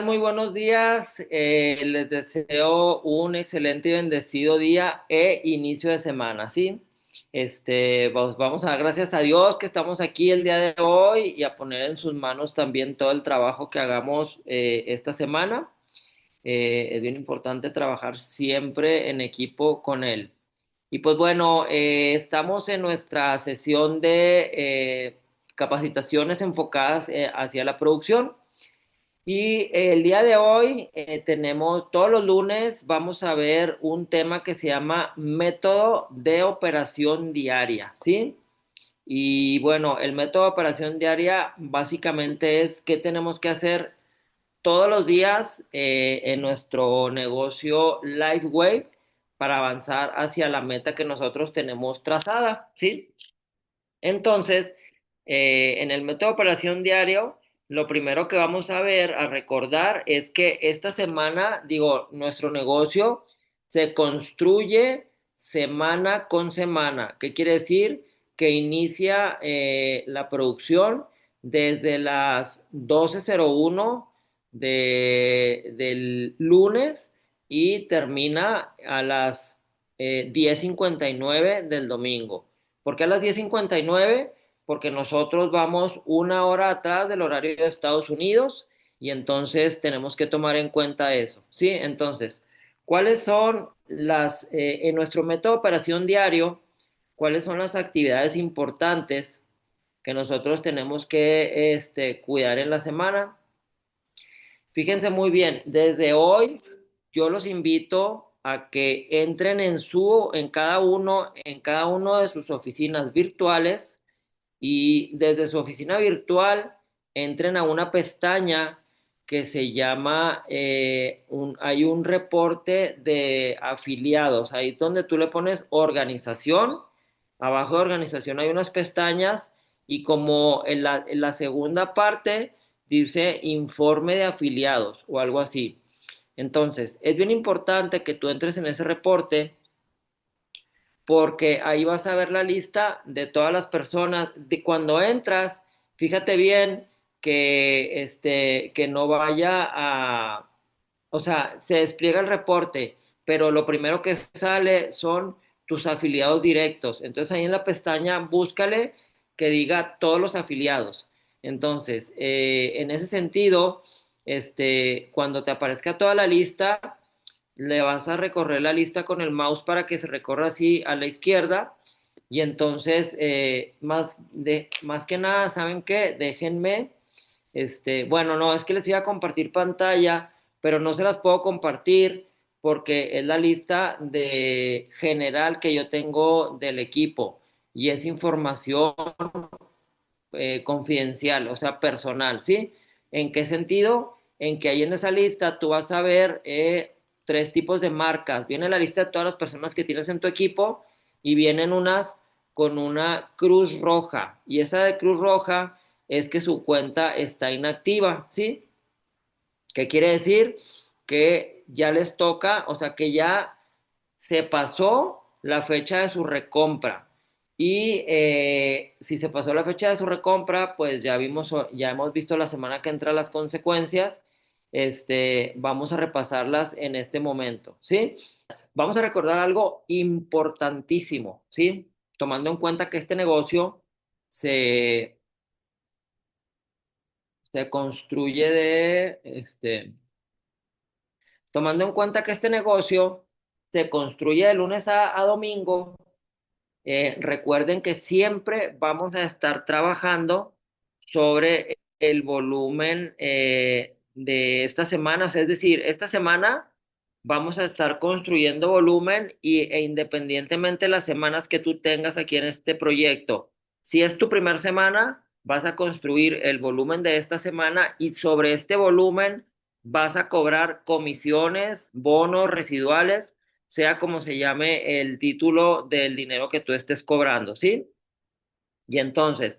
Muy buenos días. Les deseo un excelente y bendecido día e inicio de semana, ¿sí? Pues vamos a dar gracias a Dios que estamos aquí el día de hoy y a poner en sus manos también todo el trabajo que hagamos esta semana. Es bien importante trabajar siempre en equipo con Él. Y pues bueno, estamos en nuestra sesión de capacitaciones enfocadas hacia la producción. Y el día de hoy tenemos, todos los lunes vamos a ver un tema que se llama método de operación diaria, ¿sí? Y bueno, el método de operación diaria básicamente es qué tenemos que hacer todos los días en nuestro negocio LifeWave para avanzar hacia la meta que nosotros tenemos trazada, ¿sí? Entonces, en el método de operación diario, lo primero que vamos a ver, a recordar, es que esta semana, digo, nuestro negocio se construye semana con semana. ¿Qué quiere decir? Que inicia la producción desde las 12:01 del lunes y termina a las 10:59 del domingo. ¿Por qué a las 10:59? Porque nosotros vamos una hora atrás del horario de Estados Unidos y entonces tenemos que tomar en cuenta eso, ¿sí? Entonces, ¿cuáles son en nuestro método de operación diario, cuáles son las actividades importantes que nosotros tenemos que cuidar en la semana? Fíjense muy bien, desde hoy yo los invito a que entren en cada uno de sus oficinas virtuales y desde su oficina virtual entren a una pestaña que se llama, hay un reporte de afiliados, ahí donde tú le pones organización, abajo de organización hay unas pestañas y como en la segunda parte dice informe de afiliados o algo así. Entonces, es bien importante que tú entres en ese reporte porque ahí vas a ver la lista de todas las personas. De cuando entras, fíjate bien que no vaya o sea, se despliega el reporte, pero lo primero que sale son tus afiliados directos. Entonces ahí en la pestaña búscale que diga todos los afiliados. Entonces, en ese sentido, cuando te aparezca toda la lista, le vas a recorrer la lista con el mouse para que se recorra así a la izquierda y entonces más que nada, ¿saben qué? Déjenme, bueno, no, es que les iba a compartir pantalla, pero no se las puedo compartir porque es la lista de general que yo tengo del equipo y es información confidencial, o sea, personal, ¿sí? ¿En qué sentido? En que ahí en esa lista tú vas a ver tres tipos de marcas. Viene la lista de todas las personas que tienes en tu equipo y vienen unas con una cruz roja. Y esa de cruz roja es que su cuenta está inactiva, ¿sí? ¿Qué quiere decir? Que ya les toca, o sea, que ya se pasó la fecha de su recompra. Y si se pasó la fecha de su recompra, pues ya hemos visto la semana que entra las consecuencias. Vamos a repasarlas en este momento, ¿sí? Vamos a recordar algo importantísimo, ¿sí? Tomando en cuenta que este negocio se, se construye tomando en cuenta que este negocio se construye de lunes a domingo. Recuerden que siempre vamos a estar trabajando sobre el volumen de estas semanas, es decir, esta semana vamos a estar construyendo volumen e independientemente de las semanas que tú tengas aquí en este proyecto, si es tu primera semana, vas a construir el volumen de esta semana y sobre este volumen vas a cobrar comisiones, bonos residuales, sea como se llame el título del dinero que tú estés cobrando, ¿sí? Y entonces,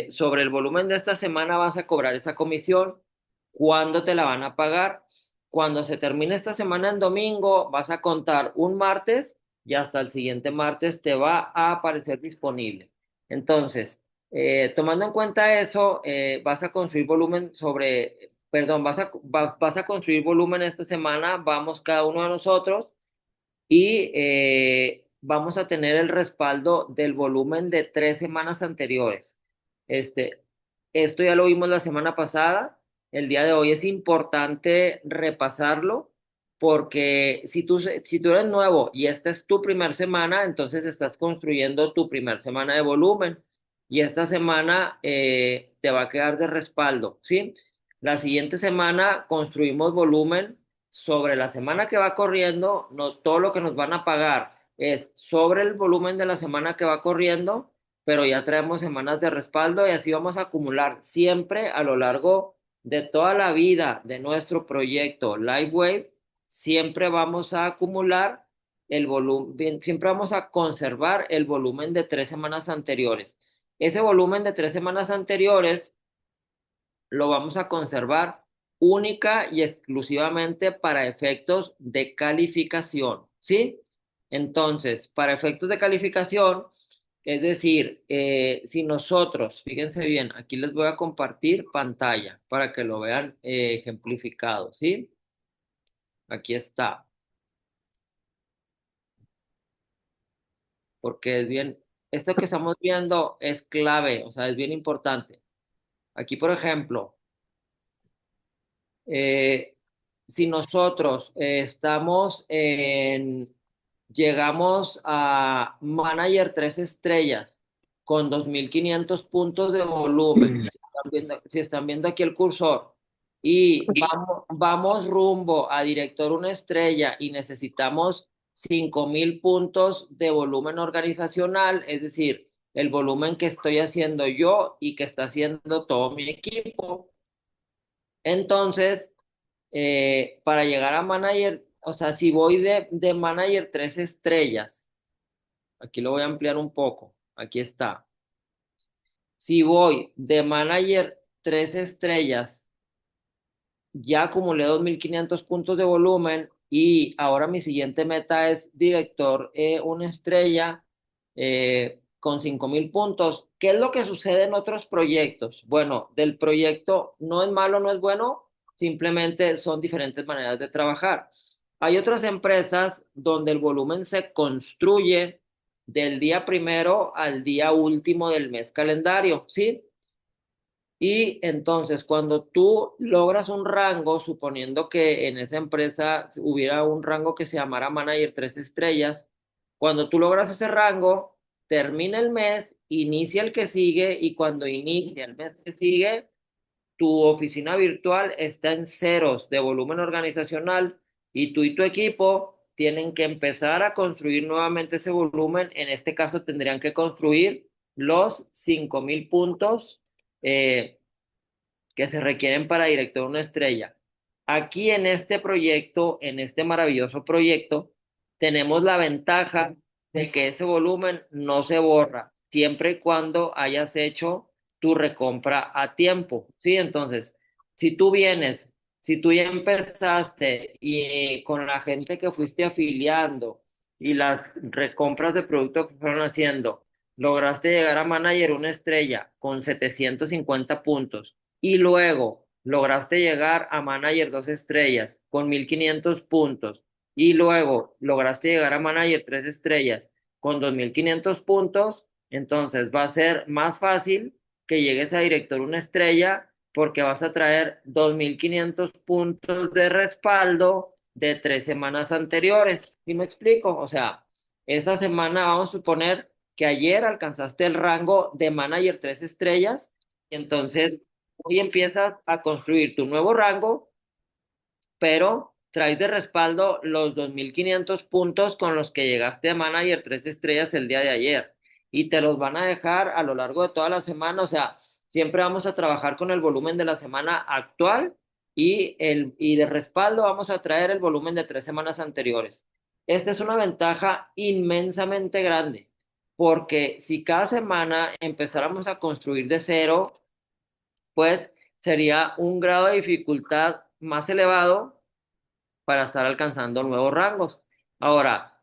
sobre el volumen de esta semana vas a cobrar esa comisión. ¿Cuándo te la van a pagar? Cuando se termine esta semana en domingo, vas a contar un martes y hasta el siguiente martes te va a aparecer disponible. Entonces, tomando en cuenta eso, vas a construir volumen sobre perdón, vas a construir volumen esta semana, vamos cada uno de nosotros y vamos a tener el respaldo del volumen de 3 semanas anteriores. Este, esto ya lo vimos la semana pasada. El día de hoy es importante repasarlo porque si tú eres nuevo y esta es tu primer semana, entonces estás construyendo tu primer semana de volumen y esta semana te va a quedar de respaldo, ¿sí? La siguiente semana construimos volumen sobre la semana que va corriendo, no todo lo que nos van a pagar es sobre el volumen de la semana que va corriendo, pero ya traemos semanas de respaldo y así vamos a acumular siempre a lo largo de toda la vida de nuestro proyecto LiveWave, siempre vamos a acumular el volumen, siempre vamos a conservar el volumen de 3 semanas anteriores. Ese volumen de 3 semanas anteriores lo vamos a conservar única y exclusivamente para efectos de calificación, ¿sí? Entonces, para efectos de calificación, es decir, si nosotros, fíjense bien, aquí les voy a compartir pantalla para que lo vean ejemplificado, ¿sí? Aquí está, porque es bien, esto que estamos viendo es clave, o sea, es bien importante. Aquí, por ejemplo, Eh, si nosotros llegamos a Manager 3 estrellas con 2.500 puntos de volumen, si están viendo aquí el cursor, y vamos rumbo a Director 1 estrella y necesitamos 5.000 puntos de volumen organizacional, es decir, el volumen que estoy haciendo yo y que está haciendo todo mi equipo. Entonces, para llegar a manager, o sea, si voy de manager 3 estrellas, aquí lo voy a ampliar un poco, aquí está. Si voy de manager 3 estrellas, ya acumulé 2.500 puntos de volumen y ahora mi siguiente meta es director 1 estrella con 5.000 puntos. ¿Qué es lo que sucede en otros proyectos? Bueno, del proyecto no es malo, no es bueno, simplemente son diferentes maneras de trabajar. Hay otras empresas donde el volumen se construye del día primero al día último del mes calendario, ¿sí? Y entonces, cuando tú logras un rango, suponiendo que en esa empresa hubiera un rango que se llamara Manager 3 estrellas, cuando tú logras ese rango, termina el mes, inicia el que sigue y cuando inicia el mes que sigue, tu oficina virtual está en ceros de volumen organizacional y tú y tu equipo tienen que empezar a construir nuevamente ese volumen. En este caso, tendrían que construir los 5.000 puntos. Que se requieren para director 1 estrella. Aquí en este proyecto, en este maravilloso proyecto, tenemos la ventaja de que ese volumen no se borra, siempre y cuando hayas hecho tu recompra a tiempo, ¿sí? Entonces, si tú vienes, si tú ya empezaste y con la gente que fuiste afiliando y las recompras de producto que fueron haciendo, lograste llegar a manager 1 estrella con 750 puntos y luego lograste llegar a manager 2 estrellas con 1.500 puntos y luego lograste llegar a manager 3 estrellas con 2.500 puntos, entonces va a ser más fácil que llegues a director 1 estrella porque vas a traer 2.500 puntos de respaldo de 3 semanas anteriores. ¿Sí me explico? O sea, esta semana vamos a suponer que ayer alcanzaste el rango de manager 3 estrellas y entonces hoy empiezas a construir tu nuevo rango, pero traes de respaldo los 2.500 puntos con los que llegaste a Manager 3 estrellas el día de ayer. Y te los van a dejar a lo largo de toda la semana. O sea, siempre vamos a trabajar con el volumen de la semana actual y de respaldo vamos a traer el volumen de 3 semanas anteriores. Esta es una ventaja inmensamente grande, porque si cada semana empezáramos a construir de cero, pues sería un grado de dificultad más elevado para estar alcanzando nuevos rangos. Ahora,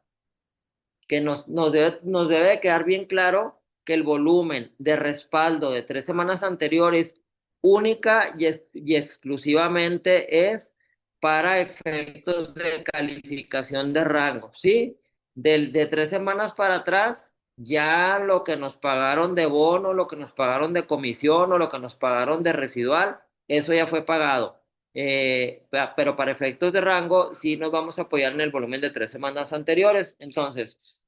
que nos debe de quedar bien claro que el volumen de respaldo de 3 semanas anteriores única y exclusivamente es para efectos de calificación de rango, ¿sí? De 3 semanas para atrás, ya lo que nos pagaron de bono, lo que nos pagaron de comisión o lo que nos pagaron de residual, eso ya fue pagado. Pero para efectos de rango, sí nos vamos a apoyar en el volumen de 3 semanas anteriores. Entonces,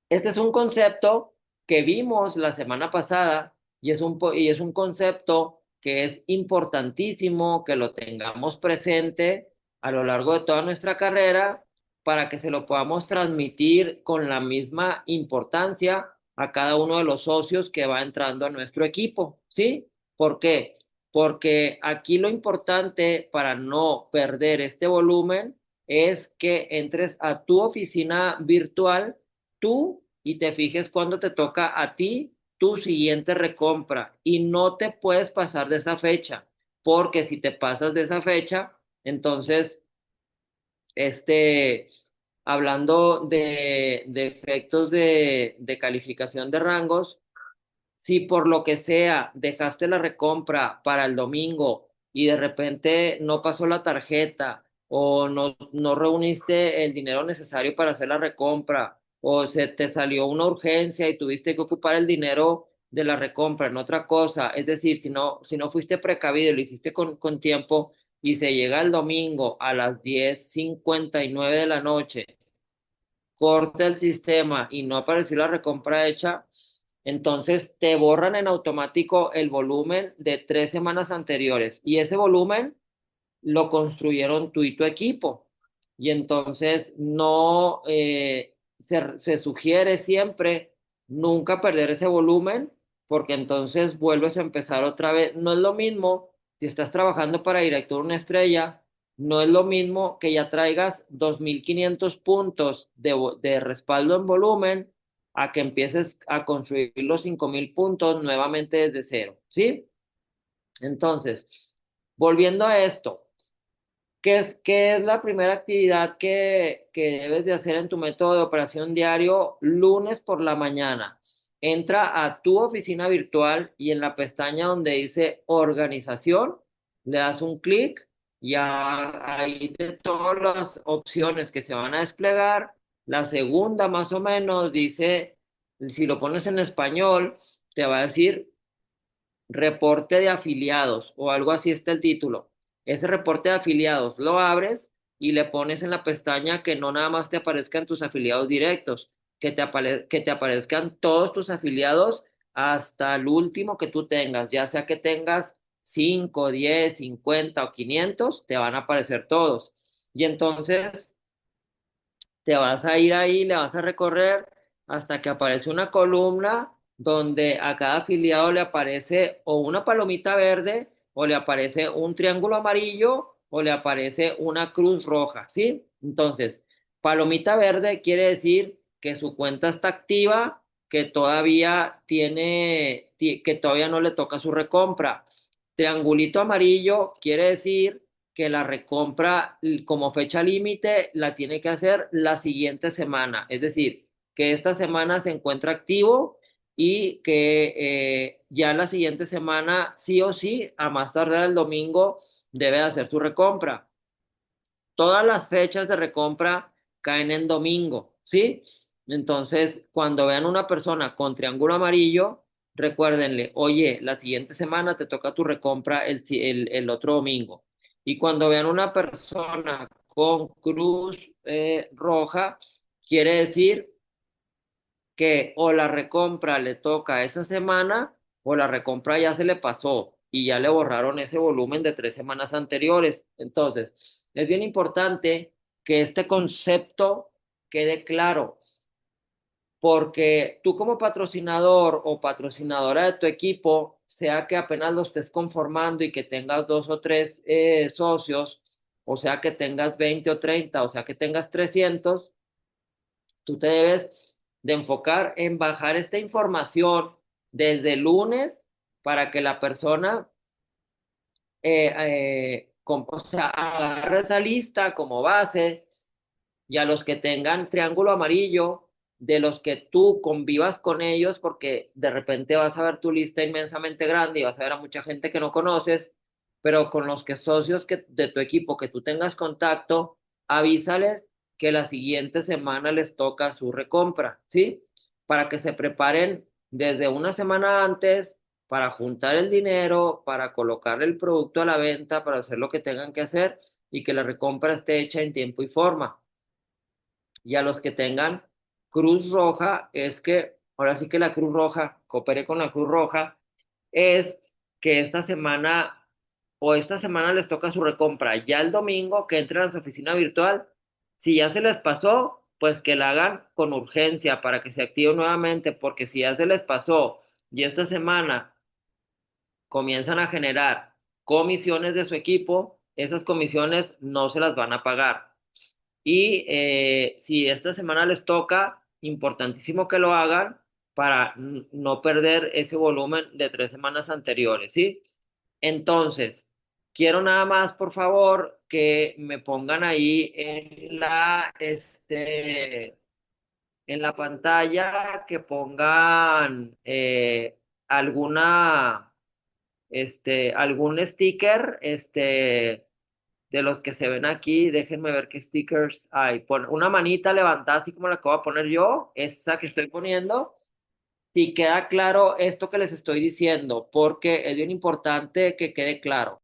este es un concepto que vimos la semana pasada y es un concepto que es importantísimo que lo tengamos presente a lo largo de toda nuestra carrera para que se lo podamos transmitir con la misma importancia a cada uno de los socios que va entrando a nuestro equipo, ¿sí? ¿Por qué? Porque aquí lo importante para no perder este volumen es que entres a tu oficina virtual tú y te fijes cuándo te toca a ti tu siguiente recompra y no te puedes pasar de esa fecha, porque si te pasas de esa fecha, entonces, este, hablando de efectos de calificación de rangos, si por lo que sea dejaste la recompra para el domingo y de repente no pasó la tarjeta o no reuniste el dinero necesario para hacer la recompra o se te salió una urgencia y tuviste que ocupar el dinero de la recompra en otra cosa, es decir, si no fuiste precavido y lo hiciste con tiempo y se llega el domingo a las 10:59 de la noche, corta el sistema y no apareció la recompra hecha, entonces te borran en automático el volumen de 3 semanas anteriores y ese volumen lo construyeron tú y tu equipo. Y entonces no se sugiere siempre nunca perder ese volumen, porque entonces vuelves a empezar otra vez. No es lo mismo si estás trabajando para Director Una Estrella, no es lo mismo que ya traigas 2.500 puntos de respaldo en volumen a que empieces a construir los 5.000 puntos nuevamente desde cero, ¿sí? Entonces, volviendo a esto. ¿Qué es la primera actividad que debes de hacer en tu método de operación diario lunes por la mañana? Entra a tu oficina virtual y en la pestaña donde dice organización, le das un clic y ahí de todas las opciones que se van a desplegar, la segunda más o menos dice, si lo pones en español, te va a decir reporte de afiliados o algo así está el título. Ese reporte de afiliados lo abres y le pones en la pestaña que no nada más te aparezcan tus afiliados directos, que te aparezcan todos tus afiliados hasta el último que tú tengas, ya sea que tengas 5, 10, 50 o 500, te van a aparecer todos. Y entonces te vas a ir ahí, le vas a recorrer hasta que aparece una columna donde a cada afiliado le aparece o una palomita verde o le aparece un triángulo amarillo o le aparece una cruz roja, ¿sí? Entonces, palomita verde quiere decir que su cuenta está activa, que todavía no le toca su recompra. Triangulito amarillo quiere decir que la recompra como fecha límite la tiene que hacer la siguiente semana. Es decir, que esta semana se encuentra activo y que ya la siguiente semana, sí o sí, a más tardar el domingo, debe hacer su recompra. Todas las fechas de recompra caen en domingo, ¿sí? Entonces, cuando vean una persona con triángulo amarillo, recuérdenle, oye, la siguiente semana te toca tu recompra el otro domingo. Y cuando vean una persona con cruz roja, quiere decir que o la recompra le toca esa semana o la recompra ya se le pasó y ya le borraron ese volumen de 3 semanas anteriores. Entonces, es bien importante que este concepto quede claro, porque tú como patrocinador o patrocinadora de tu equipo, sea que apenas lo estés conformando y que tengas 2 o 3 socios, o sea que tengas 20 o 30, o sea que tengas 300, tú te debes de enfocar en bajar esta información desde el lunes para que la persona, o sea, agarre esa lista como base y a los que tengan triángulo amarillo de los que tú convivas con ellos, porque de repente vas a ver tu lista inmensamente grande y vas a ver a mucha gente que no conoces, pero con los que socios de tu equipo que tú tengas contacto, avísales que la siguiente semana les toca su recompra, ¿sí? Para que se preparen desde una semana antes para juntar el dinero, para colocar el producto a la venta, para hacer lo que tengan que hacer y que la recompra esté hecha en tiempo y forma. Y a los que tengan Cruz Roja, es que ahora sí que la Cruz Roja, coopere con la Cruz Roja, es que esta semana les toca su recompra. Ya el domingo que entren a su oficina virtual, si ya se les pasó, pues que la hagan con urgencia para que se active nuevamente, porque si ya se les pasó y esta semana comienzan a generar comisiones de su equipo, esas comisiones no se las van a pagar. Y si esta semana les toca, importantísimo que lo hagan para no perder ese volumen de 3 semanas anteriores, ¿sí? Entonces, quiero nada más, por favor, que me pongan ahí en la pantalla, que pongan alguna, algún sticker, de los que se ven aquí, déjenme ver qué stickers hay. Pon una manita levantada, así como la que voy a poner yo, esta que estoy poniendo. Si queda claro esto que les estoy diciendo, porque es bien importante que quede claro.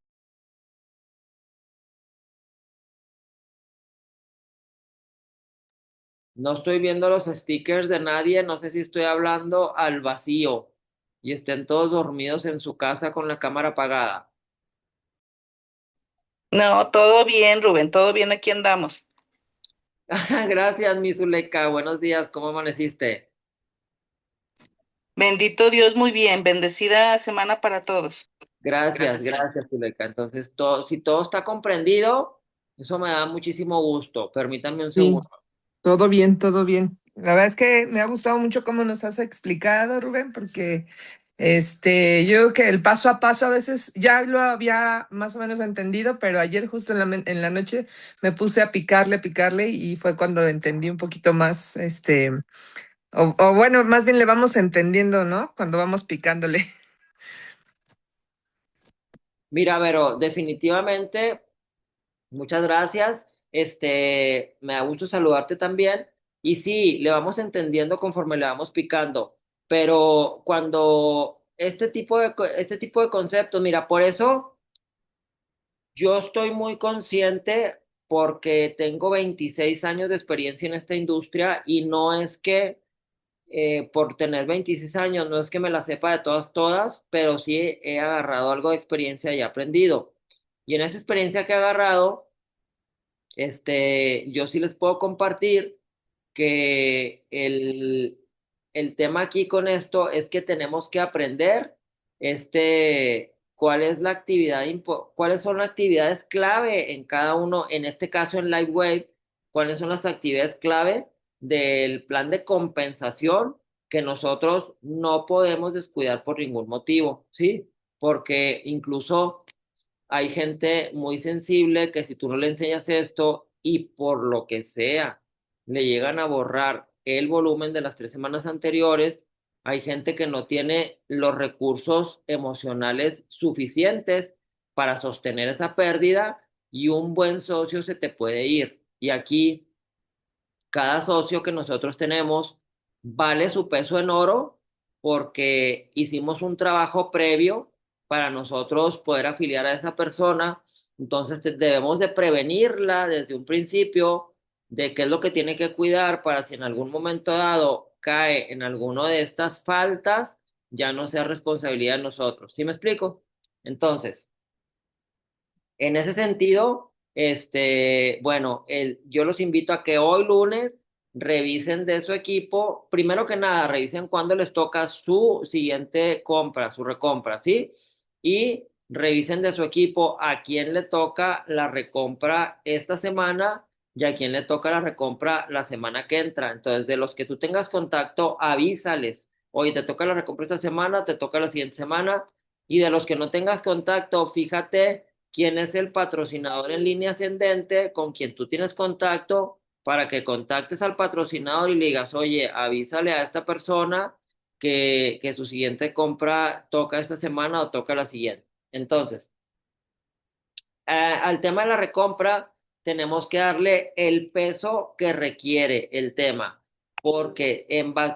No estoy viendo los stickers de nadie, no sé si estoy hablando al vacío y estén todos dormidos en su casa con la cámara apagada. No, todo bien, Rubén, todo bien, aquí andamos. Gracias, mi Zuleika. Buenos días, ¿cómo amaneciste? Bendito Dios, muy bien, bendecida semana para todos. Gracias, Gracias. gracias, Zuleika. Entonces, si todo está comprendido, eso me da muchísimo gusto. Permítanme un Sí, segundo. todo bien, todo bien. La verdad es que me ha gustado mucho cómo nos has explicado, Rubén, porque yo creo que el paso a paso a veces ya lo había más o menos entendido, pero ayer justo en la noche me puse a picarle y fue cuando entendí un poquito más, o bueno, más bien le vamos entendiendo, ¿no? Cuando vamos picándole. Mira, Vero, definitivamente, muchas gracias. Me da gusto saludarte también. Y sí, le vamos entendiendo conforme le vamos picando. Pero cuando este tipo de conceptos, mira, por eso yo estoy muy consciente porque tengo 26 años de experiencia en esta industria y no es que por tener 26 años, no es que me la sepa de todas, todas, pero sí he agarrado algo de experiencia y he aprendido. Y en esa experiencia que he agarrado, yo sí les puedo compartir que el tema aquí con esto es que tenemos que aprender, cuál es la cuáles son las actividades clave en cada uno, en este caso en LiveWave, cuáles son las actividades clave del plan de compensación que nosotros no podemos descuidar por ningún motivo, ¿sí? Porque incluso hay gente muy sensible que si tú no le enseñas esto y por lo que sea, le llegan a borrar el volumen de las 3 semanas anteriores, hay gente que no tiene los recursos emocionales suficientes para sostener esa pérdida y un buen socio se te puede ir. Y aquí cada socio que nosotros tenemos vale su peso en oro porque hicimos un trabajo previo para nosotros poder afiliar a esa persona. Entonces debemos de prevenirla desde un principio de qué es lo que tiene que cuidar para si en algún momento dado cae en alguno de estas faltas, ya no sea responsabilidad de nosotros. ¿Sí me explico? Entonces, en ese sentido, bueno, yo los invito a que hoy lunes revisen de su equipo, primero que nada, revisen cuándo les toca su siguiente compra, su recompra, ¿sí? Y revisen de su equipo a quién le toca la recompra esta semana y a quién le toca la recompra la semana que entra. Entonces, de los que tú tengas contacto, avísales. Oye, te toca la recompra esta semana, te toca la siguiente semana. Y de los que no tengas contacto, fíjate quién es el patrocinador en línea ascendente con quien tú tienes contacto para que contactes al patrocinador y le digas, oye, avísale a esta persona que su siguiente compra toca esta semana o toca la siguiente. Entonces, al tema de la recompra, tenemos que darle el peso que requiere el tema, porque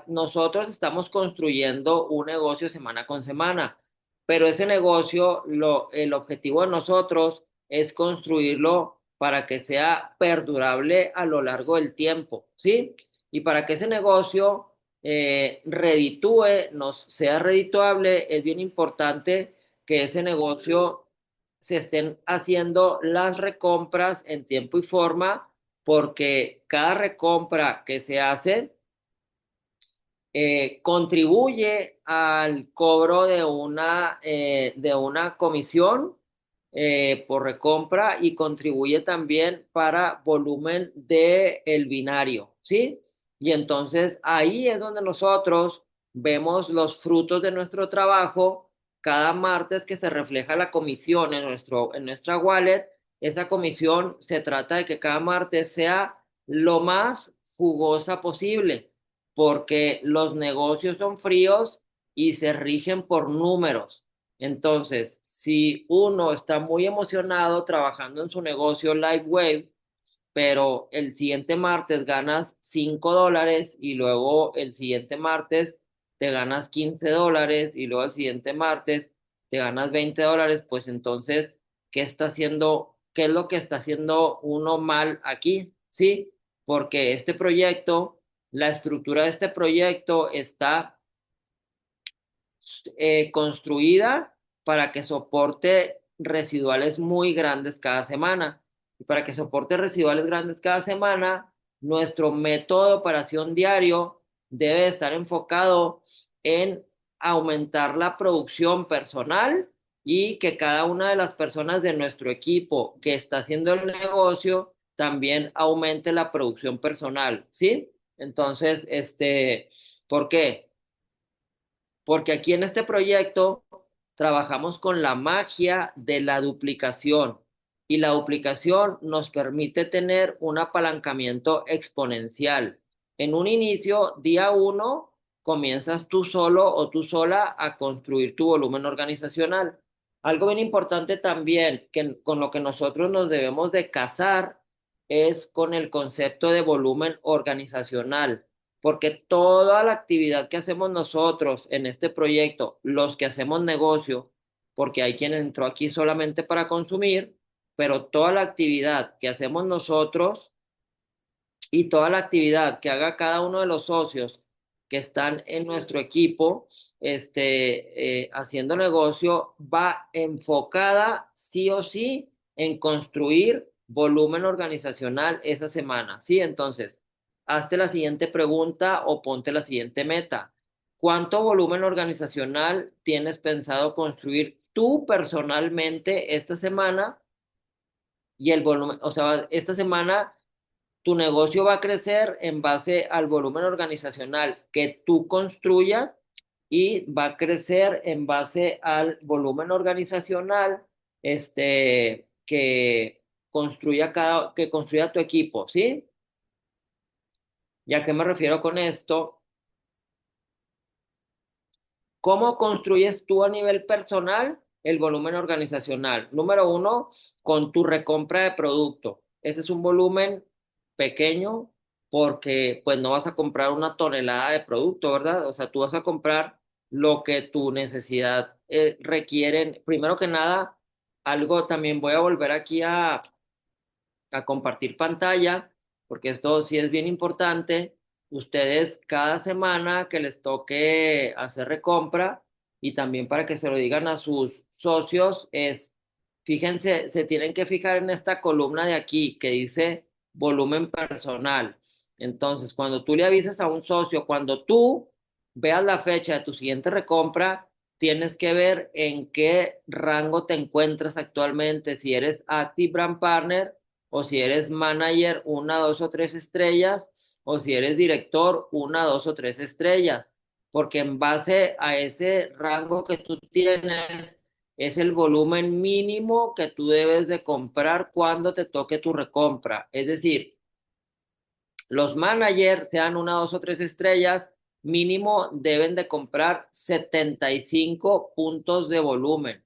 nosotros estamos construyendo un negocio semana con semana, pero ese negocio, el objetivo de nosotros es construirlo para que sea perdurable a lo largo del tiempo, ¿sí? Y para que ese negocio reditúe, nos sea redituable, es bien importante que ese negocio se estén haciendo las recompras en tiempo y forma, porque cada recompra que se hace contribuye al cobro de una comisión por recompra y contribuye también para volumen de el binario, ¿sí? Y entonces ahí es donde nosotros vemos los frutos de nuestro trabajo cada martes que se refleja la comisión en nuestra wallet. Esa comisión se trata de que cada martes sea lo más jugosa posible porque los negocios son fríos y se rigen por números. Entonces, si uno está muy emocionado trabajando en su negocio Livewave, pero el siguiente martes ganas $5 y luego el siguiente martes te ganas $15 y luego el siguiente martes te ganas $20, pues entonces, ¿qué está haciendo? ¿Qué es lo que está haciendo uno mal aquí? ¿Sí? Porque este proyecto, la estructura de este proyecto está construida para que soporte residuales muy grandes cada semana. Y para que soporte residuales grandes cada semana, nuestro método de operación diario debe estar enfocado en aumentar la producción personal y que cada una de las personas de nuestro equipo que está haciendo el negocio también aumente la producción personal, ¿sí? Entonces, ¿por qué? Porque aquí en este proyecto trabajamos con la magia de la duplicación y la duplicación nos permite tener un apalancamiento exponencial. En un inicio, día uno, comienzas tú solo o tú sola a construir tu volumen organizacional. Algo bien importante también que con lo que nosotros nos debemos de casar es con el concepto de volumen organizacional, porque toda la actividad que hacemos nosotros en este proyecto, los que hacemos negocio, porque hay quien entró aquí solamente para consumir, pero toda la actividad que hacemos nosotros y toda la actividad que haga cada uno de los socios que están en nuestro equipo, haciendo negocio, va enfocada sí o sí en construir volumen organizacional esa semana, ¿sí? Entonces, hazte la siguiente pregunta o ponte la siguiente meta. ¿Cuánto volumen organizacional tienes pensado construir tú personalmente esta semana? Y el volumen, o sea, esta semana tu negocio va a crecer en base al volumen organizacional que tú construyas y va a crecer en base al volumen organizacional que construya tu equipo, ¿sí? ¿Y a qué me refiero con esto? ¿Cómo construyes tú a nivel personal el volumen organizacional? Número uno, con tu recompra de producto. Ese es un volumen pequeño porque pues no vas a comprar una tonelada de producto, ¿verdad? O sea, tú vas a comprar lo que tu necesidad requieren. Primero que nada, algo también voy a volver aquí a compartir pantalla, porque esto sí es bien importante. Ustedes cada semana que les toque hacer recompra y también para que se lo digan a sus socios fíjense, se tienen que fijar en esta columna de aquí que dice volumen personal. Entonces, cuando tú le avisas a un socio, cuando tú veas la fecha de tu siguiente recompra, tienes que ver en qué rango te encuentras actualmente, si eres Active Brand Partner o si eres manager, una, dos o tres estrellas, o si eres director, una, dos o tres estrellas, porque en base a ese rango que tú tienes, es el volumen mínimo que tú debes de comprar cuando te toque tu recompra. Es decir, Los managers, sean una, dos o tres estrellas, mínimo deben de comprar 75 puntos de volumen.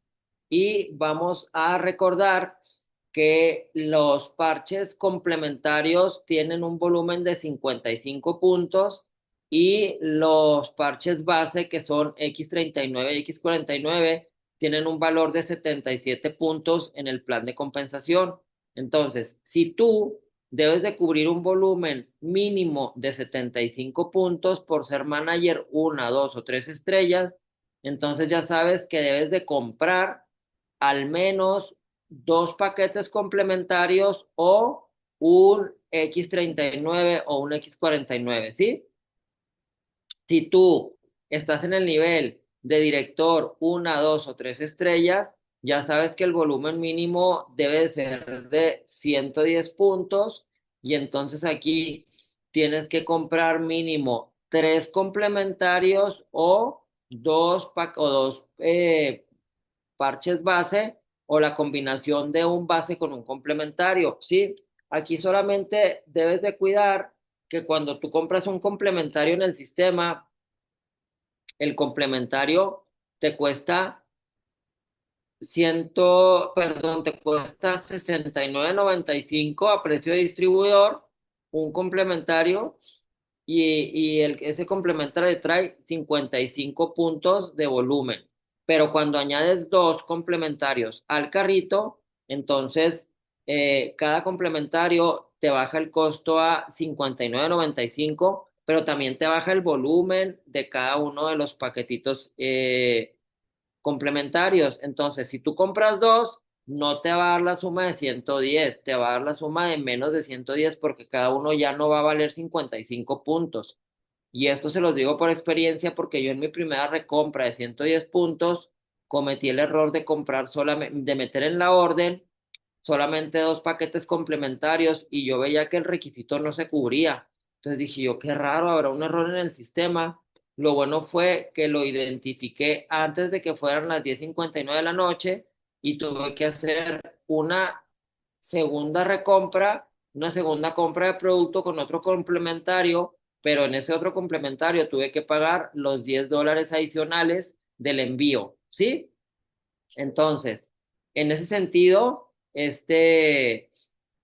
Y vamos a recordar que los parches complementarios tienen un volumen de 55 puntos y los parches base, que son X39 y X49, tienen un valor de 77 puntos en el plan de compensación. Entonces, si tú debes de cubrir un volumen mínimo de 75 puntos por ser manager una, dos o tres estrellas, entonces ya sabes que debes de comprar al menos dos paquetes complementarios o un X39 o un X49, ¿sí? Si tú estás en el nivel de director una, dos o tres estrellas, ya sabes que el volumen mínimo debe ser de 110 puntos y entonces aquí tienes que comprar mínimo tres complementarios o dos parches base o la combinación de un base con un complementario, ¿sí? Aquí solamente debes de cuidar que cuando tú compras un complementario en el sistema, el complementario te cuesta te cuesta 69.95 a precio de distribuidor, un complementario, ese complementario trae 55 puntos de volumen. Pero cuando añades dos complementarios al carrito, entonces cada complementario te baja el costo a 59.95, pero también te baja el volumen de cada uno de los paquetitos complementarios. Entonces, si tú compras dos, no te va a dar la suma de 110, te va a dar la suma de menos de 110 porque cada uno ya no va a valer 55 puntos. Y esto se los digo por experiencia porque yo en mi primera recompra de 110 puntos cometí el error de comprar solamente, de meter en la orden solamente dos paquetes complementarios y yo veía que el requisito no se cubría. Entonces dije yo, qué raro, habrá un error en el sistema. Lo bueno fue que lo identifiqué antes de que fueran las 10:59 de la noche y tuve que hacer segunda recompra, una segunda compra de producto con otro complementario, pero en ese otro complementario tuve que pagar los $10 adicionales del envío, ¿sí? Entonces, en ese sentido,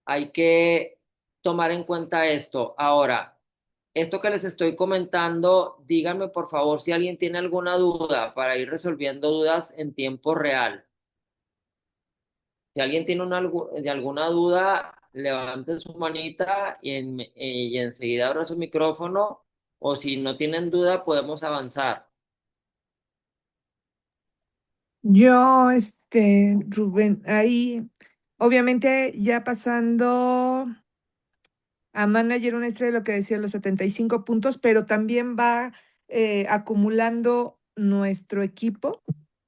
hay que tomar en cuenta esto. Ahora, esto que les estoy comentando, díganme por favor si alguien tiene alguna duda para ir resolviendo dudas en tiempo real. Si alguien tiene de alguna duda, levante su manita y enseguida abra su micrófono, o si no tienen duda, podemos avanzar. Yo, Rubén, ahí, obviamente ya pasando a manager una estrella, lo que decía, los 75 puntos, pero también va acumulando nuestro equipo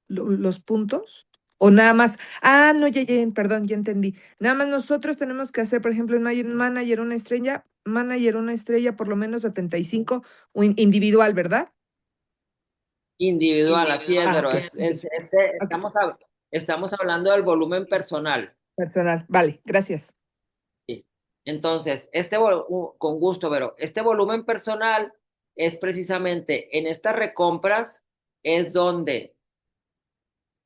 los puntos. O nada más, no, perdón, ya entendí. Nada más nosotros tenemos que hacer, por ejemplo, en manager una estrella, por lo menos 75 o individual, ¿verdad? Individual, así es, pero Ok, ok, estamos hablando del volumen personal. personal. Vale, gracias. Sí. Entonces, con gusto, pero este volumen personal es precisamente en estas recompras, es donde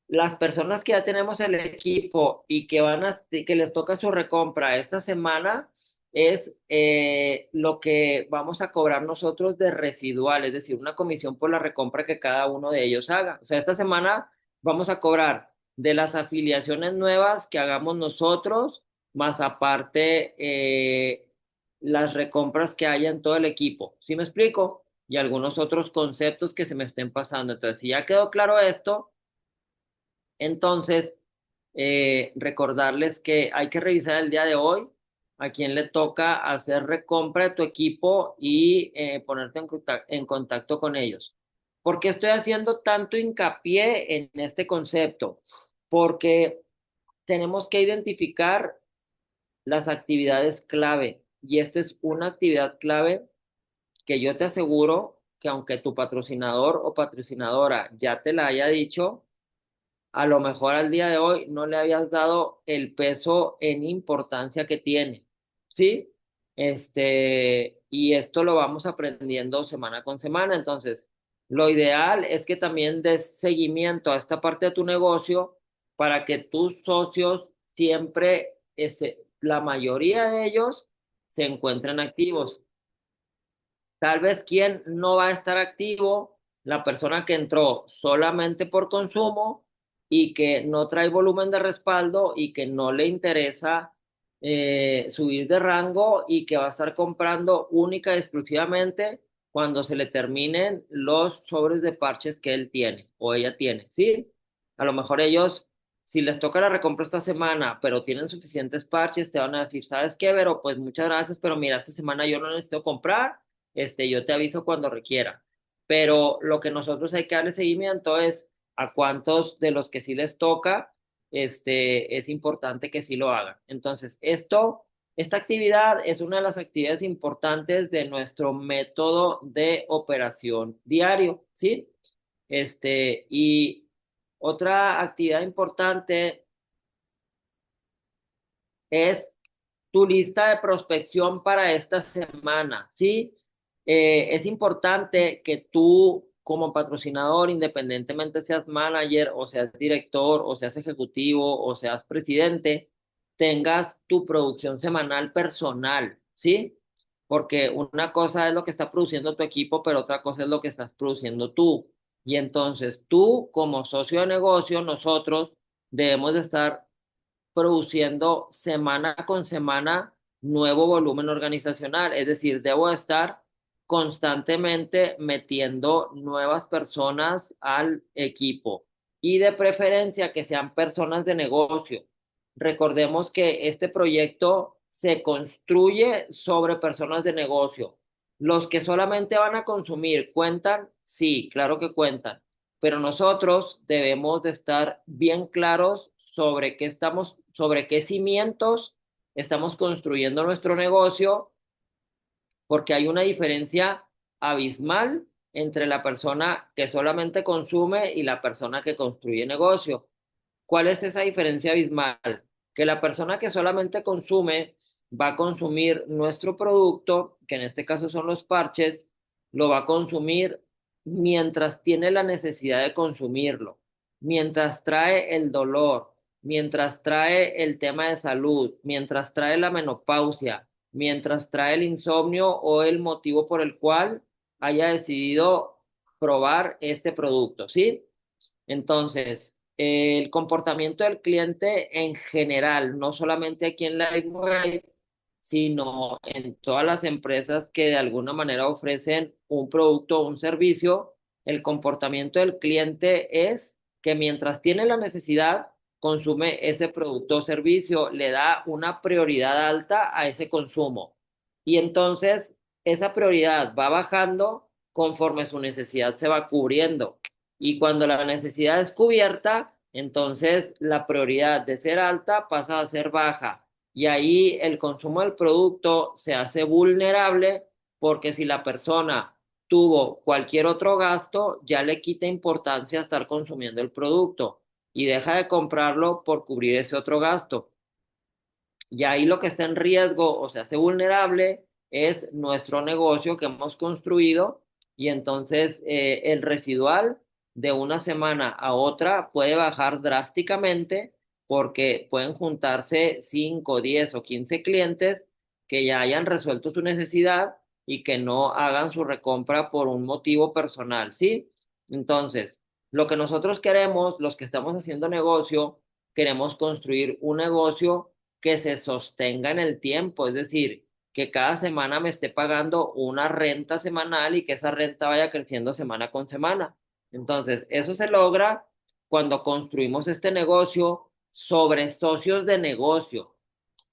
las personas que ya tenemos el equipo y que les toca su recompra esta semana, es lo que vamos a cobrar nosotros de residual, es decir, una comisión por la recompra que cada uno de ellos haga. O sea, esta semana vamos a cobrar de las afiliaciones nuevas que hagamos nosotros, más aparte las recompras que haya en todo el equipo. ¿Sí me explico? Y algunos otros conceptos que se me estén pasando. Entonces, si ya quedó claro esto, entonces, recordarles que hay que revisar el día de hoy a quién le toca hacer recompra de tu equipo y ponerte en contacto con ellos. ¿Por qué estoy haciendo tanto hincapié en este concepto? Porque tenemos que identificar las actividades clave y esta es una actividad clave que yo te aseguro que aunque tu patrocinador o patrocinadora ya te la haya dicho, a lo mejor al día de hoy no le habías dado el peso en importancia que tiene, ¿sí? Y esto lo vamos aprendiendo semana con semana. Entonces, lo ideal es que también des seguimiento a esta parte de tu negocio para que tus socios siempre, la mayoría de ellos, se encuentren activos. Tal vez quien no va a estar activo, la persona que entró solamente por consumo y que no trae volumen de respaldo y que no le interesa subir de rango y que va a estar comprando única y exclusivamente cuando se le terminen los sobres de parches que él tiene o ella tiene, ¿sí? A lo mejor ellos, si les toca la recompra esta semana, pero tienen suficientes parches, te van a decir, ¿sabes qué, Vero? Pues muchas gracias, pero mira, esta semana yo no necesito comprar, yo te aviso cuando requiera. Pero lo que nosotros hay que darle seguimiento es a cuántos de los que sí les toca, es importante que sí lo hagan. Entonces, esta actividad es una de las actividades importantes de nuestro método de operación diario, ¿sí? Y otra actividad importante es tu lista de prospección para esta semana, ¿sí? Es importante que tú, como patrocinador, independientemente seas manager o seas director o seas ejecutivo o seas presidente, tengas tu producción semanal personal, ¿sí? Porque una cosa es lo que está produciendo tu equipo, pero otra cosa es lo que estás produciendo tú. Y entonces tú, como socio de negocio, nosotros debemos de estar produciendo semana con semana nuevo volumen organizacional. Es decir, debo estar constantemente metiendo nuevas personas al equipo y de preferencia que sean personas de negocio. Recordemos que este proyecto se construye sobre personas de negocio. Los que solamente van a consumir, ¿cuentan? Sí, claro que cuentan, pero nosotros debemos de estar bien claros sobre qué cimientos estamos construyendo nuestro negocio, porque hay una diferencia abismal entre la persona que solamente consume y la persona que construye negocio. ¿Cuál es esa diferencia abismal? Que la persona que solamente consume va a consumir nuestro producto, que en este caso son los parches, lo va a consumir mientras tiene la necesidad de consumirlo, mientras trae el dolor, mientras trae el tema de salud, mientras trae la menopausia, mientras trae el insomnio o el motivo por el cual haya decidido probar este producto, ¿sí? Entonces, el comportamiento del cliente en general, no solamente aquí en Liveway, sino en todas las empresas que de alguna manera ofrecen un producto o un servicio, el comportamiento del cliente es que mientras tiene la necesidad, consume ese producto o servicio, le da una prioridad alta a ese consumo. Y entonces, esa prioridad va bajando conforme su necesidad se va cubriendo. Y cuando la necesidad es cubierta, entonces la prioridad de ser alta pasa a ser baja. Y ahí el consumo del producto se hace vulnerable porque si la persona tuvo cualquier otro gasto, ya le quita importancia a estar consumiendo el producto y deja de comprarlo por cubrir ese otro gasto. Y ahí lo que está en riesgo o se hace vulnerable es nuestro negocio que hemos construido y entonces el residual de una semana a otra puede bajar drásticamente porque pueden juntarse 5, 10 o 15 clientes que ya hayan resuelto su necesidad y que no hagan su recompra por un motivo personal, ¿sí? Entonces, lo que nosotros queremos, los que estamos haciendo negocio, queremos construir un negocio que se sostenga en el tiempo, es decir, que cada semana me esté pagando una renta semanal y que esa renta vaya creciendo semana con semana. Entonces, eso se logra cuando construimos este negocio sobre socios de negocio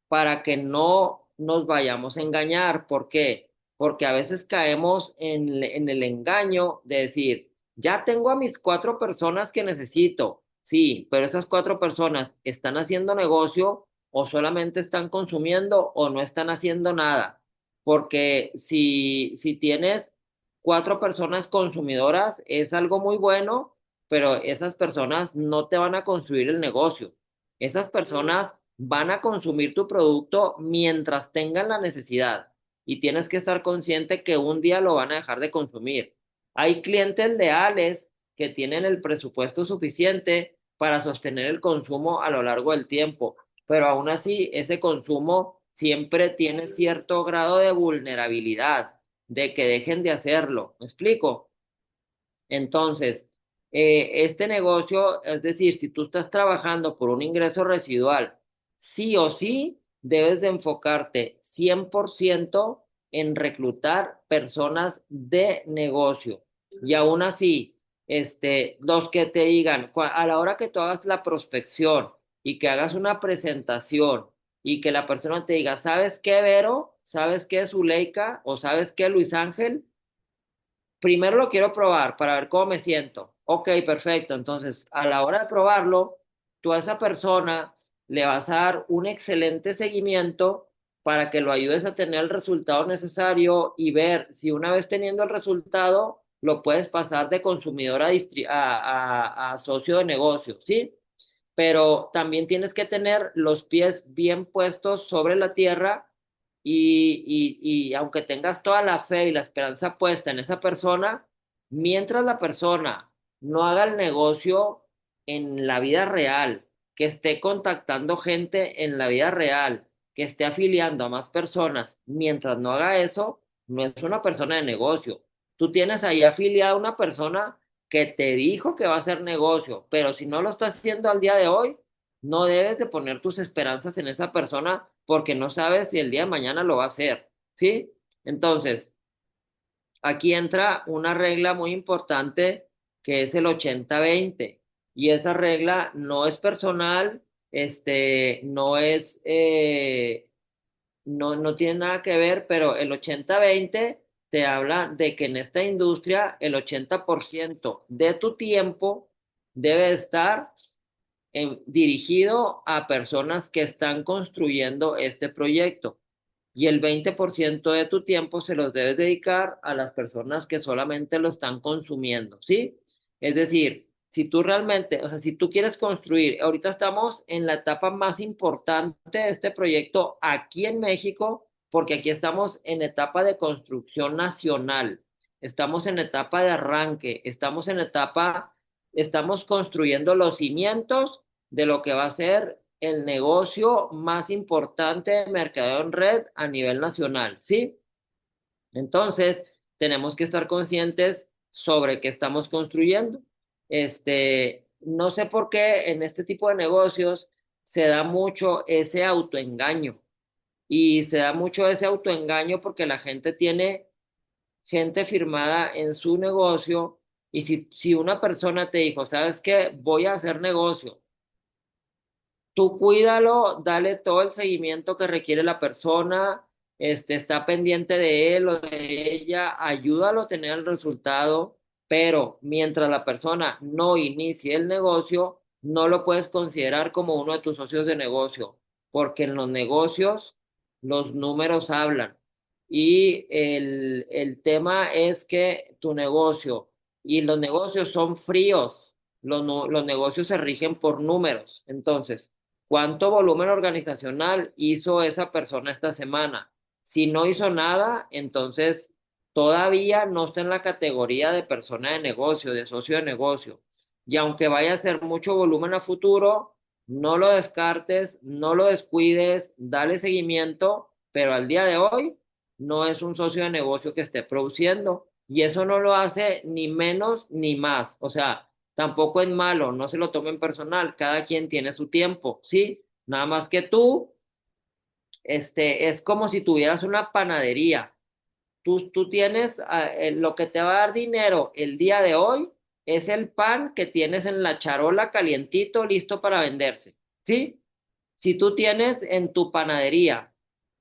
para que no nos vayamos a engañar. ¿Por qué? Porque a veces caemos en el engaño de decir, ya tengo a mis 4 personas que necesito, sí, pero esas 4 personas están haciendo negocio o solamente están consumiendo o no están haciendo nada. Porque si tienes 4 personas consumidoras, es algo muy bueno, pero esas personas no te van a construir el negocio. Esas personas van a consumir tu producto mientras tengan la necesidad. y tienes que estar consciente que un día lo van a dejar de consumir. Hay clientes leales que tienen el presupuesto suficiente para sostener el consumo a lo largo del tiempo, pero aún así ese consumo siempre tiene cierto grado de vulnerabilidad, de que dejen de hacerlo. ¿Me explico? Entonces, este negocio, es decir, si tú estás trabajando por un ingreso residual, sí o sí debes de enfocarte 100% en reclutar personas de negocio. Y aún así, los que te digan, a la hora que tú hagas la prospección y que hagas una presentación y que la persona te diga, ¿sabes qué, Vero? ¿Sabes qué, Zuleika? ¿O sabes qué, Luis Ángel? Primero lo quiero probar para ver cómo me siento. Ok, perfecto. Entonces, a la hora de probarlo, tú a esa persona le vas a dar un excelente seguimiento para que lo ayudes a tener el resultado necesario y ver si una vez teniendo el resultado, lo puedes pasar de consumidor a socio de negocio, ¿sí? Pero también tienes que tener los pies bien puestos sobre la tierra y aunque tengas toda la fe y la esperanza puesta en esa persona, mientras la persona no haga el negocio en la vida real, que esté contactando gente en la vida real, que esté afiliando a más personas, mientras no haga eso, no es una persona de negocio. Tú tienes ahí afiliada a una persona que te dijo que va a hacer negocio, pero si no lo está haciendo al día de hoy, no debes de poner tus esperanzas en esa persona porque no sabes si el día de mañana lo va a hacer, ¿sí? Entonces, aquí entra una regla muy importante que es el 80-20 y esa regla no es personal, no es, no tiene nada que ver, pero el 80-20 te habla de que en esta industria el 80% de tu tiempo debe estar dirigido a personas que están construyendo este proyecto y el 20% de tu tiempo se los debes dedicar a las personas que solamente lo están consumiendo, ¿sí? Es decir, si tú realmente, o sea, si tú quieres construir, ahorita estamos en la etapa más importante de este proyecto aquí en México, porque aquí estamos en etapa de construcción nacional, estamos en etapa de arranque, estamos construyendo los cimientos de lo que va a ser el negocio más importante de mercadeo en red a nivel nacional, ¿sí? Entonces, tenemos que estar conscientes sobre qué estamos construyendo. No sé por qué en este tipo de negocios se da mucho ese autoengaño y se da mucho ese autoengaño porque la gente tiene gente firmada en su negocio y si una persona te dijo, ¿sabes qué? Voy a hacer negocio. Tú cuídalo, dale todo el seguimiento que requiere la persona, está pendiente de él o de ella, ayúdalo a tener el resultado, pero mientras la persona no inicie el negocio, no lo puedes considerar como uno de tus socios de negocio, porque en los negocios los números hablan y el tema es que tu negocio y los negocios son fríos, los negocios se rigen por números, entonces ¿cuánto volumen organizacional hizo esa persona esta semana? Si no hizo nada, entonces todavía no está en la categoría de persona de negocio, de socio de negocio. Y aunque vaya a ser mucho volumen a futuro, no lo descartes, no lo descuides, dale seguimiento, pero al día de hoy no es un socio de negocio que esté produciendo. Y eso no lo hace ni menos ni más. O sea, tampoco es malo, no se lo tomen personal, cada quien tiene su tiempo, ¿sí? Nada más que tú, es como si tuvieras una panadería. Tú tienes, lo que te va a dar dinero el día de hoy es el pan que tienes en la charola calientito, listo para venderse, ¿sí? Si tú tienes en tu panadería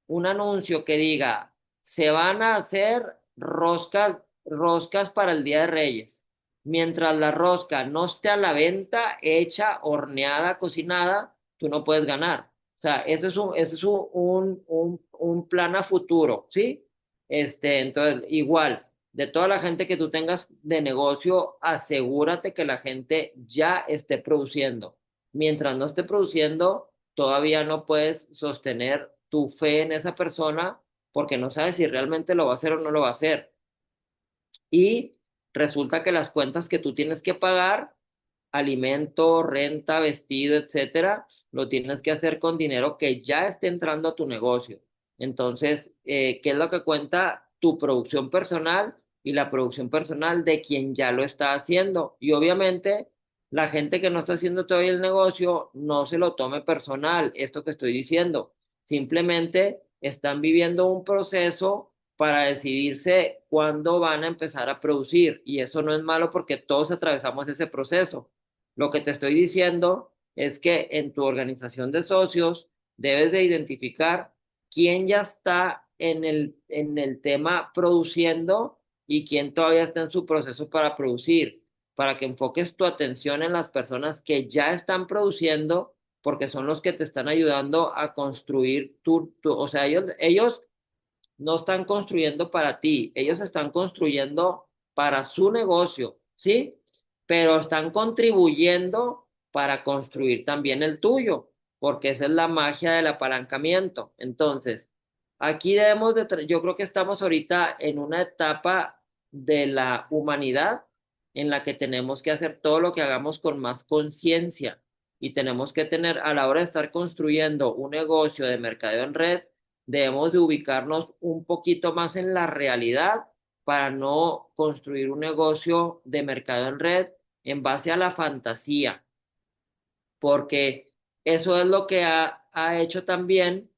un anuncio que diga, se van a hacer roscas para el Día de Reyes. Mientras la rosca no esté a la venta, hecha, horneada, cocinada, tú no puedes ganar. O sea, ese es un plan a futuro, ¿sí? Entonces, igual, de toda la gente que tú tengas de negocio, asegúrate que la gente ya esté produciendo. Mientras no esté produciendo, todavía no puedes sostener tu fe en esa persona porque no sabes si realmente lo va a hacer o no lo va a hacer. Y resulta que las cuentas que tú tienes que pagar, alimento, renta, vestido, etcétera, lo tienes que hacer con dinero que ya esté entrando a tu negocio. Entonces, ¿qué es lo que cuenta? Tu producción personal y la producción personal de quien ya lo está haciendo. Y obviamente, la gente que no está haciendo todavía el negocio no se lo tome personal, esto que estoy diciendo. Simplemente están viviendo un proceso para decidirse cuándo van a empezar a producir. Y eso no es malo porque todos atravesamos ese proceso. Lo que te estoy diciendo es que en tu organización de socios debes de identificar quién ya está en el tema produciendo y quién todavía está en su proceso para producir, para que enfoques tu atención en las personas que ya están produciendo, porque son los que te están ayudando a construir o sea, ellos no están construyendo para ti, ellos están construyendo para su negocio, ¿sí? Pero están contribuyendo para construir también el tuyo, porque esa es la magia del apalancamiento. Entonces, aquí yo creo que estamos ahorita en una etapa de la humanidad en la que tenemos que hacer todo lo que hagamos con más conciencia y tenemos que tener a la hora de estar construyendo un negocio de mercadeo en red, debemos de ubicarnos un poquito más en la realidad para no construir un negocio de mercado en red en base a la fantasía, porque eso es lo que ha hecho también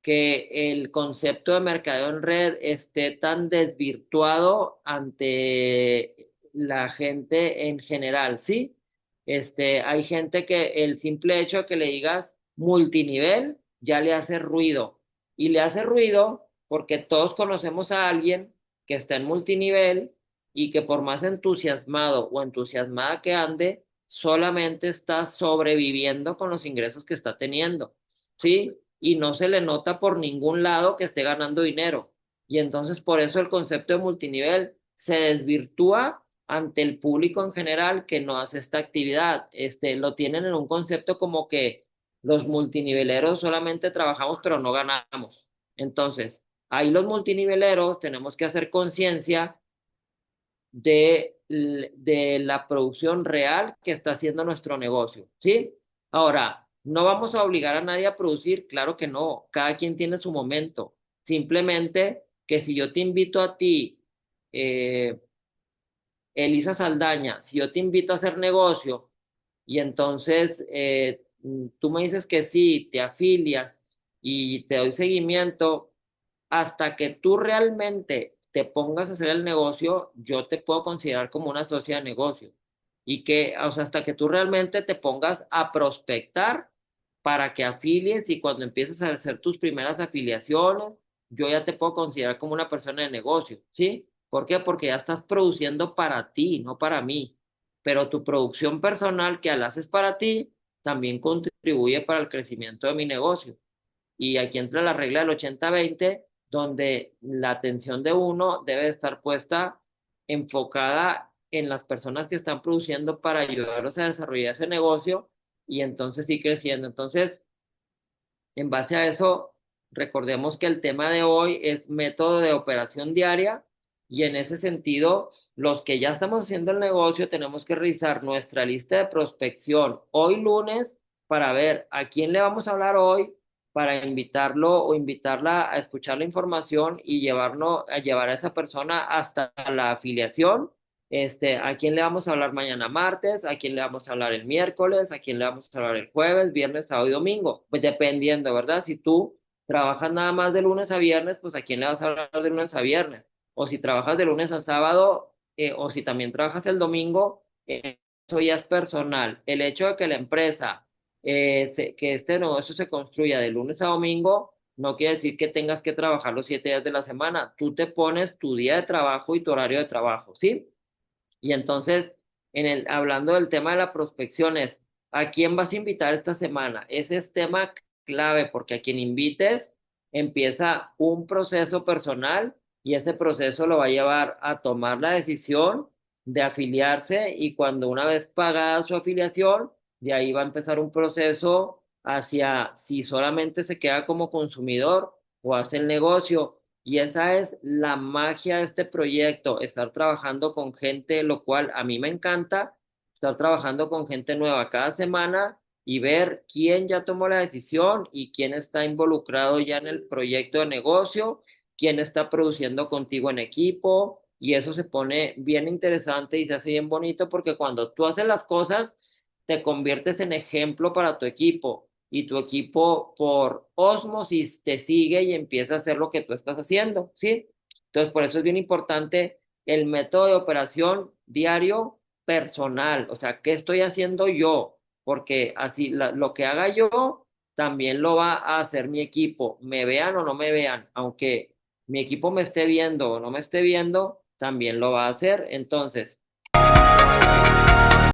que el concepto de mercadeo en red esté tan desvirtuado ante la gente en general, ¿sí? Hay gente que el simple hecho de que le digas multinivel ya le hace ruido. Y le hace ruido porque todos conocemos a alguien que está en multinivel y que por más entusiasmado o entusiasmada que ande, solamente está sobreviviendo con los ingresos que está teniendo, ¿sí? Y no se le nota por ningún lado que esté ganando dinero. Y entonces por eso el concepto de multinivel se desvirtúa ante el público en general que no hace esta actividad. Lo tienen en un concepto como que los multiniveleros solamente trabajamos pero no ganamos. Entonces, ahí los multiniveleros tenemos que hacer conciencia de la producción real que está haciendo nuestro negocio, ¿sí? Ahora, no vamos a obligar a nadie a producir, claro que no, cada quien tiene su momento. Simplemente que si yo te invito a ti, eh, Elisa Saldaña, si yo te invito a hacer negocio y entonces tú me dices que sí, te afilias y te doy seguimiento, hasta que tú realmente te pongas a hacer el negocio, yo te puedo considerar como una socia de negocio. Y que, o sea, hasta que tú realmente te pongas a prospectar para que afilies y cuando empieces a hacer tus primeras afiliaciones, yo ya te puedo considerar como una persona de negocio, ¿sí? ¿Por qué? Porque ya estás produciendo para ti, no para mí. Pero tu producción personal que la haces para ti, también contribuye para el crecimiento de mi negocio. Y aquí entra la regla del 80-20, donde la atención de uno debe estar puesta enfocada en las personas que están produciendo para ayudarlos a desarrollar ese negocio y entonces sí creciendo. Entonces, en base a eso, recordemos que el tema de hoy es método de operación diaria y en ese sentido, los que ya estamos haciendo el negocio tenemos que revisar nuestra lista de prospección hoy lunes para ver a quién le vamos a hablar hoy para invitarlo o invitarla a escuchar la información y llevar a esa persona hasta la afiliación. A quién le vamos a hablar mañana martes, a quién le vamos a hablar el miércoles, a quién le vamos a hablar el jueves, viernes, sábado y domingo. Pues dependiendo, ¿verdad? Si tú trabajas nada más de lunes a viernes, pues a quién le vas a hablar de lunes a viernes. O si trabajas de lunes a sábado, o si también trabajas el domingo, eso ya es personal. El hecho de que la empresa, que este negocio se construya de lunes a domingo, no quiere decir que tengas que trabajar los 7 días de la semana. Tú te pones tu día de trabajo y tu horario de trabajo, ¿sí? Y entonces, hablando del tema de la prospección es, ¿a quién vas a invitar esta semana? Ese es tema clave porque a quien invites empieza un proceso personal y ese proceso lo va a llevar a tomar la decisión de afiliarse y cuando una vez pagada su afiliación, de ahí va a empezar un proceso hacia si solamente se queda como consumidor o hace el negocio Y esa es la magia de este proyecto, estar trabajando con gente, lo cual a mí me encanta, estar trabajando con gente nueva cada semana y ver quién ya tomó la decisión y quién está involucrado ya en el proyecto de negocio, quién está produciendo contigo en equipo. Y eso se pone bien interesante y se hace bien bonito porque cuando tú haces las cosas, te conviertes en ejemplo para tu equipo y tu equipo por ósmosis te sigue y empieza a hacer lo que tú estás haciendo, ¿sí? Entonces, por eso es bien importante el método de operación diario personal, o sea, ¿qué estoy haciendo yo? Porque así lo que haga yo también lo va a hacer mi equipo, me vean o no me vean, aunque mi equipo me esté viendo o no me esté viendo, también lo va a hacer. Entonces,